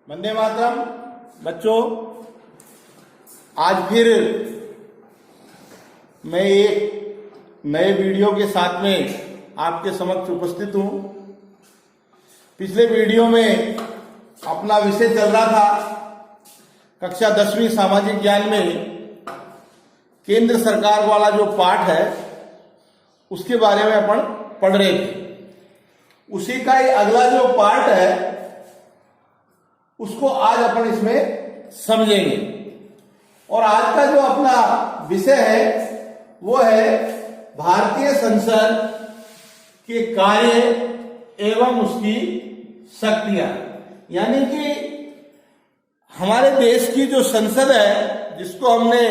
वंदे मातरम। बच्चों, आज फिर मैं एक नए वीडियो के साथ में आपके समक्ष उपस्थित हूं। पिछले वीडियो में अपना विषय चल रहा था कक्षा 10वीं सामाजिक ज्ञान में केंद्र सरकार वाला जो पाठ है उसके बारे में अपन पढ़ रहे थे। उसी का ही अगला जो पार्ट है उसको आज अपन इसमें समझेंगे। और आज का जो अपना विषय है वो है भारतीय संसद के कार्य एवं उसकी शक्तियां। यानी कि हमारे देश की जो संसद है, जिसको हमने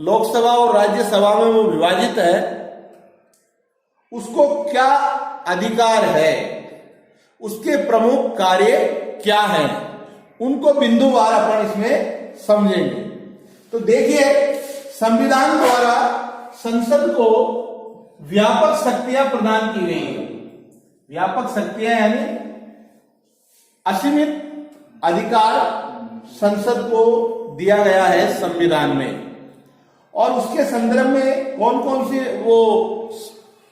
लोकसभा और राज्यसभा में वो विभाजित है, उसको क्या अधिकार है, उसके प्रमुख कार्य क्या हैं, उनको बिंदुवार अपन इसमें समझेंगे। तो देखिए, संविधान द्वारा संसद को व्यापक शक्तियां प्रदान की गई है। व्यापक शक्तियां यानी असीमित अधिकार संसद को दिया गया है संविधान में। और उसके संदर्भ में कौन कौन सी वो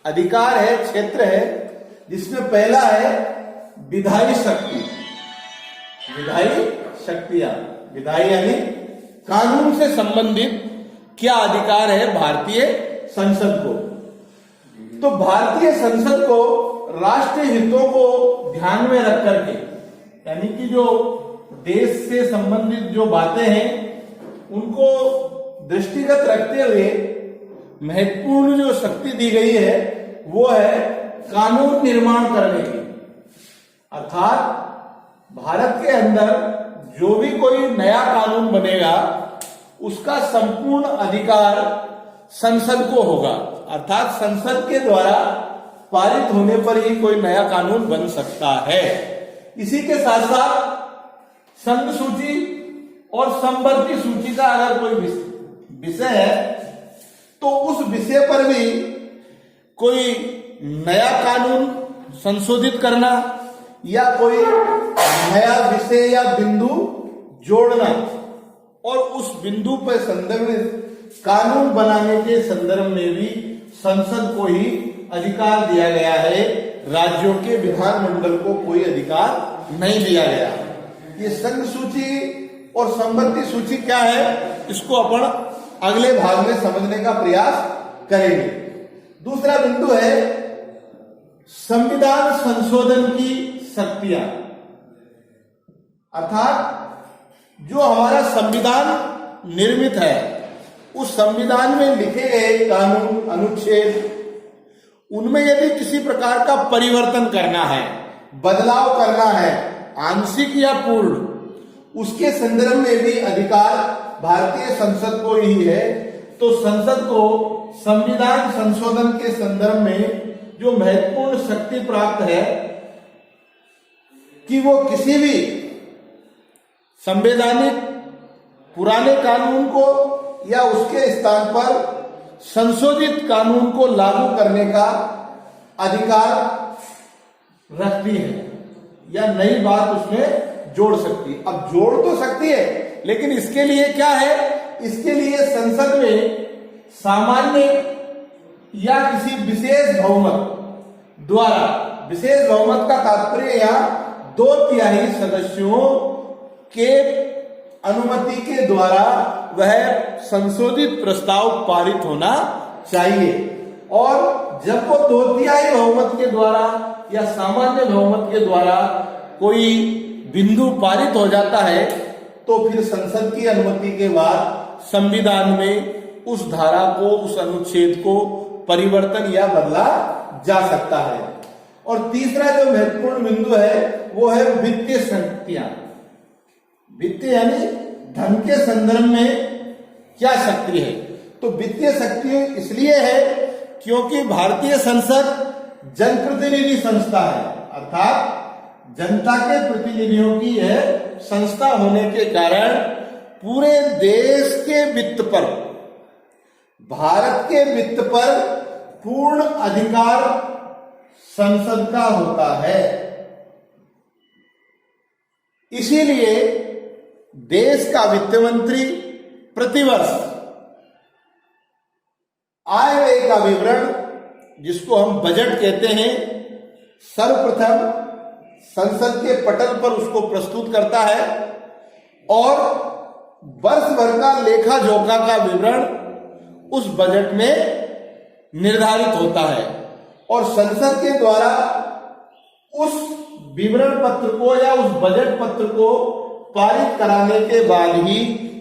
अधिकार है, क्षेत्र है, जिसमें पहला है विधायी शक्ति। विधायी शक्तियां, विधायी यानी कानून से संबंधित क्या अधिकार है भारतीय संसद को। तो भारतीय संसद को राष्ट्रीय हितों को ध्यान में रख करके, यानी कि जो देश से संबंधित जो बातें हैं उनको दृष्टिगत रखते हुए महत्वपूर्ण जो शक्ति दी गई है वो है कानून निर्माण करने की। अर्थात भारत के अंदर जो भी कोई नया कानून बनेगा उसका संपूर्ण अधिकार संसद को होगा। अर्थात संसद के द्वारा पारित होने पर ही कोई नया कानून बन सकता है। इसी के साथ साथ संघ सूची और संवर्ती सूची का अगर कोई विषय है तो उस विषय पर भी कोई नया कानून संशोधित करना या कोई नया विषय या बिंदु जोड़ना और उस बिंदु पर संदर्भित कानून बनाने के संदर्भ में भी संसद को ही अधिकार दिया गया है। राज्यों के विधानमंडल को कोई अधिकार नहीं दिया गया। ये संघ सूची और संवर्ती सूची क्या है, इसको अपन अगले भाग में समझने का प्रयास करेंगे। दूसरा बिंदु है संविधान संशोधन की शक्तियां। अर्थात जो हमारा संविधान निर्मित है उस संविधान में लिखे गए कानून, अनुच्छेद, उनमें यदि किसी प्रकार का परिवर्तन करना है, बदलाव करना है, आंशिक या पूर्ण, उसके संदर्भ में भी अधिकार भारतीय संसद को ही है। तो संसद को संविधान संशोधन के संदर्भ में जो महत्वपूर्ण शक्ति प्राप्त है कि वो किसी भी संवैधानिक पुराने कानून को या उसके स्थान पर संशोधित कानून को लागू करने का अधिकार रखती है या नई बात उसमें जोड़ सकती है। अब जोड़ तो सकती है, लेकिन इसके लिए क्या है, इसके लिए संसद में सामान्य या किसी विशेष बहुमत द्वारा, विशेष बहुमत का तात्पर्य यहां 2/3 सदस्यों के अनुमति के द्वारा वह संशोधित प्रस्ताव पारित होना चाहिए। और जब वो 2/3 बहुमत के द्वारा या सामान्य बहुमत के द्वारा कोई बिंदु पारित हो जाता है तो फिर संसद की अनुमति के बाद संविधान में उस धारा को, उस अनुच्छेद को परिवर्तन या बदला जा सकता है। और तीसरा जो महत्वपूर्ण बिंदु है वो है वित्तीय शक्तियां। वित्तीय यानी धन के संदर्भ में क्या शक्ति है। तो वित्तीय शक्ति इसलिए है क्योंकि भारतीय संसद जनप्रतिनिधि संस्था है। अर्थात जनता के प्रतिनिधियों की यह संस्था होने के कारण पूरे देश के वित्त पर, भारत के वित्त पर पूर्ण अधिकार संसद का होता है। इसीलिए देश का वित्त मंत्री प्रतिवर्ष आय व्यय का विवरण, जिसको हम बजट कहते हैं, सर्वप्रथम संसद के पटल पर उसको प्रस्तुत करता है और वर्ष भर का लेखा जोखा का विवरण उस बजट में निर्धारित होता है और संसद के द्वारा उस विवरण पत्र को या उस बजट पत्र को पारित कराने के बाद ही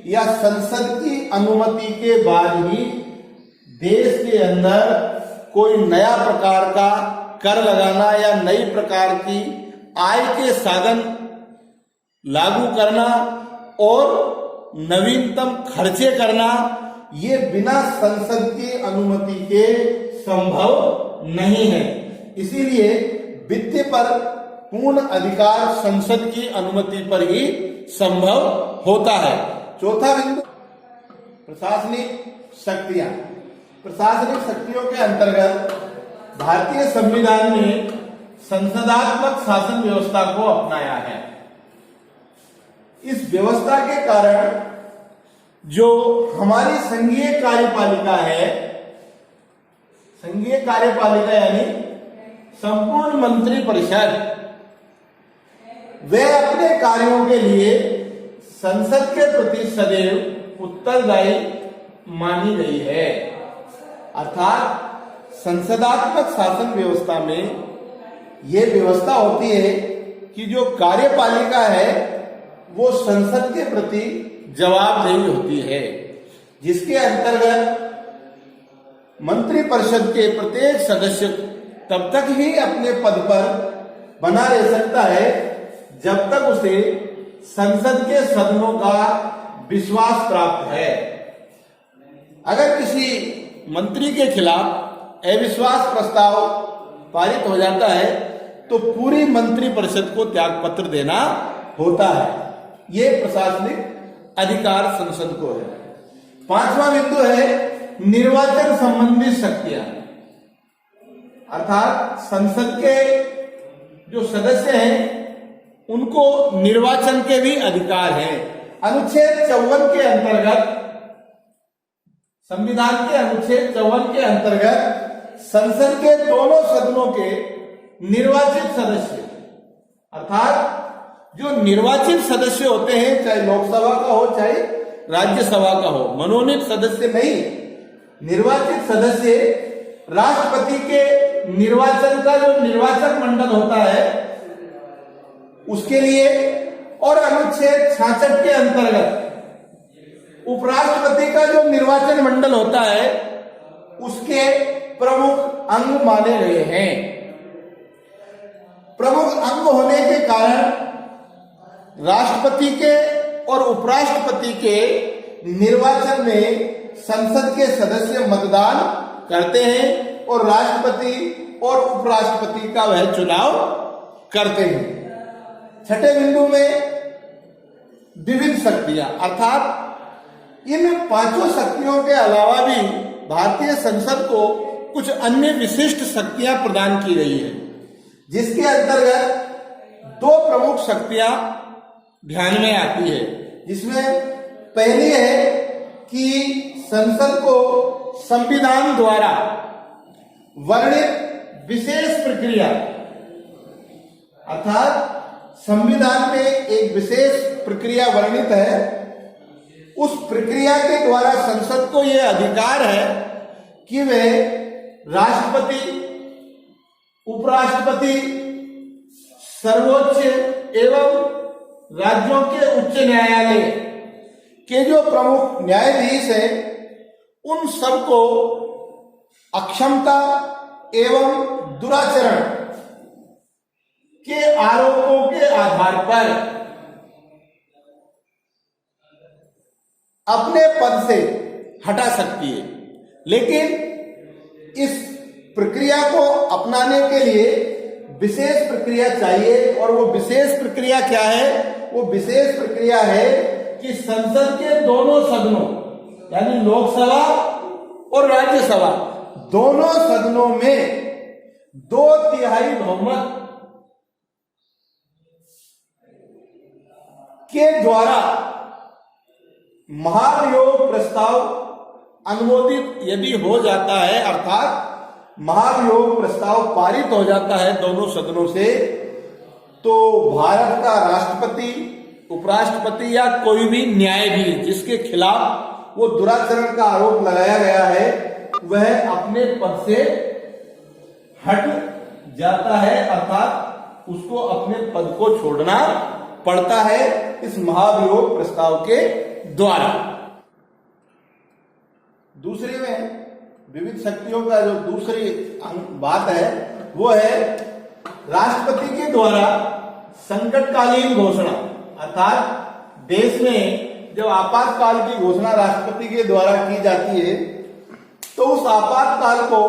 या संसद की अनुमति के बाद ही देश के अंदर कोई नया प्रकार का कर लगाना या नई प्रकार की आय के साधन लागू करना और नवीनतम खर्चे करना, ये बिना संसद की अनुमति के संभव नहीं है। इसीलिए वित्त पर पूर्ण अधिकार संसद की अनुमति पर ही संभव होता है। चौथा बिंदु, प्रशासनिक शक्तियां। प्रशासनिक शक्तियों के अंतर्गत भारतीय संविधान ने संसदात्मक शासन व्यवस्था को अपनाया है। इस व्यवस्था के कारण जो हमारी संघीय कार्यपालिका है, संघीय कार्यपालिका यानी संपूर्ण मंत्री परिषद, वे अपने कार्यों के लिए संसद के प्रति सदैव उत्तरदायी मानी गई है। अर्थात संसदात्मक शासन व्यवस्था में यह व्यवस्था होती है कि जो कार्यपालिका है वो संसद के प्रति जवाबदेही होती है, जिसके अंतर्गत मंत्री परिषद के प्रत्येक सदस्य तब तक ही अपने पद पर बना रह सकता है जब तक उसे संसद के सदनों का विश्वास प्राप्त है। अगर किसी मंत्री के खिलाफ अविश्वास प्रस्ताव पारित हो जाता है तो पूरी मंत्री परिषद को त्याग पत्र देना होता है। ये प्रशासनिक अधिकार संसद को है। पांचवा बिंदु है निर्वाचन संबंधी शक्तियां, अर्थात संसद के जो सदस्य हैं उनको निर्वाचन के भी अधिकार हैं। अनुच्छेद 54 के अंतर्गत, संविधान के अनुच्छेद 54 के अंतर्गत संसद के दोनों सदनों के निर्वाचित सदस्य, अर्थात जो निर्वाचित सदस्य होते हैं, चाहे लोकसभा का हो चाहे राज्यसभा का हो, मनोनीत सदस्य नहीं, निर्वाचित सदस्य राष्ट्रपति के निर्वाचन का जो निर्वाचक मंडल होता है उसके लिए, और अनुच्छेद 66 के अंतर्गत उपराष्ट्रपति का जो निर्वाचन मंडल होता है उसके प्रमुख अंग माने गए हैं। प्रमुख अंग होने के कारण राष्ट्रपति के और उपराष्ट्रपति के निर्वाचन में संसद के सदस्य मतदान करते हैं और राष्ट्रपति और उपराष्ट्रपति का वह चुनाव करते हैं। छठे बिंदु में विभिन्न शक्तियां, अर्थात इन पांचों शक्तियों के अलावा भी भारतीय संसद को कुछ अन्य विशिष्ट शक्तियां प्रदान की गई है, जिसके अंतर्गत दो प्रमुख शक्तियां ध्यान में आती है। जिसमें पहली है कि संसद को संविधान द्वारा वर्णित विशेष प्रक्रिया, अर्थात संविधान में एक विशेष प्रक्रिया वर्णित है, उस प्रक्रिया के द्वारा संसद को यह अधिकार है कि वह राष्ट्रपति, उपराष्ट्रपति, सर्वोच्च एवं राज्यों के उच्च न्यायालय के जो प्रमुख न्यायाधीश हैं उन सबको अक्षमता एवं दुराचरण के आरोपों के आधार पर अपने पद से हटा सकती है। लेकिन इस प्रक्रिया को अपनाने के लिए विशेष प्रक्रिया चाहिए, और वो विशेष प्रक्रिया क्या है? वो विशेष प्रक्रिया है कि संसद के दोनों सदनों यानी लोकसभा और राज्यसभा दोनों सदनों में 2/3 बहुमत के द्वारा महाभियोग प्रस्ताव अनुमोदित यदि हो जाता है, अर्थात महाभियोग प्रस्ताव पारित हो जाता है दोनों सदनों से, तो भारत का राष्ट्रपति, उपराष्ट्रपति या कोई भी न्यायाधीश जिसके खिलाफ वो दुराचरण का आरोप लगाया गया है, वह अपने पद से हट जाता है, अर्थात उसको अपने पद को छोड़ना पड़ता है इस महाभियोग प्रस्ताव के द्वारा। दूसरे में विविध शक्तियों का जो दूसरी बात है वो है राष्ट्रपति के द्वारा संकटकालीन घोषणा, अर्थात देश में जब आपातकाल की घोषणा राष्ट्रपति के द्वारा की जाती है तो उस आपातकाल को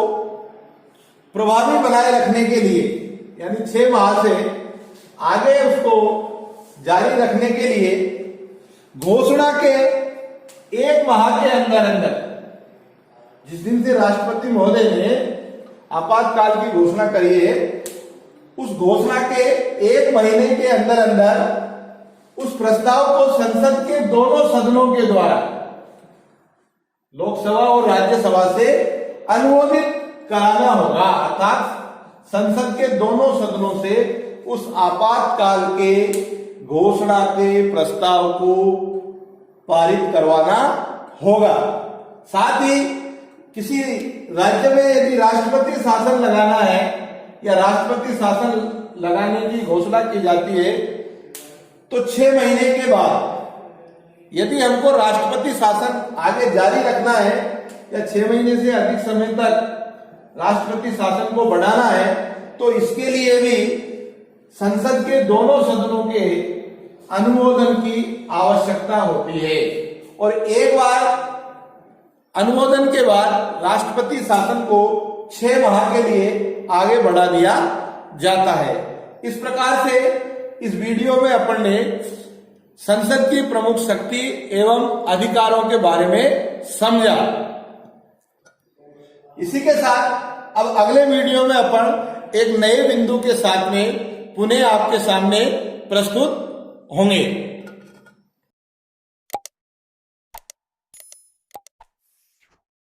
प्रभावी बनाए रखने के लिए, यानी 6 माह से आगे उसको जारी रखने के लिए घोषणा के 1 माह के अंदर अंदर, जिस दिन से राष्ट्रपति महोदय ने आपातकाल की घोषणा करी है, उस घोषणा के 1 महीने के अंदर अंदर उस प्रस्ताव को संसद के दोनों सदनों के द्वारा, लोकसभा और राज्यसभा से अनुमोदित कराना होगा, अर्थात संसद के दोनों सदनों से उस आपातकाल के घोषणा के प्रस्ताव को पारित करवाना होगा। साथ ही किसी राज्य में यदि राष्ट्रपति शासन लगाना है या राष्ट्रपति शासन लगाने की घोषणा की जाती है तो 6 महीने के बाद यदि हमको राष्ट्रपति शासन आगे जारी रखना है या 6 महीने से अधिक समय तक राष्ट्रपति शासन को बढ़ाना है तो इसके लिए भी संसद के दोनों सदनों के अनुमोदन की आवश्यकता होती है। और एक बार अनुमोदन के बाद राष्ट्रपति शासन को 6 माह के लिए आगे बढ़ा दिया जाता है। इस प्रकार से इस वीडियो में अपन ने संसद की प्रमुख शक्ति एवं अधिकारों के बारे में समझा। इसी के साथ अब अगले वीडियो में अपन एक नए बिंदु के साथ में पुनः आपके सामने प्रस्तुत होंगे।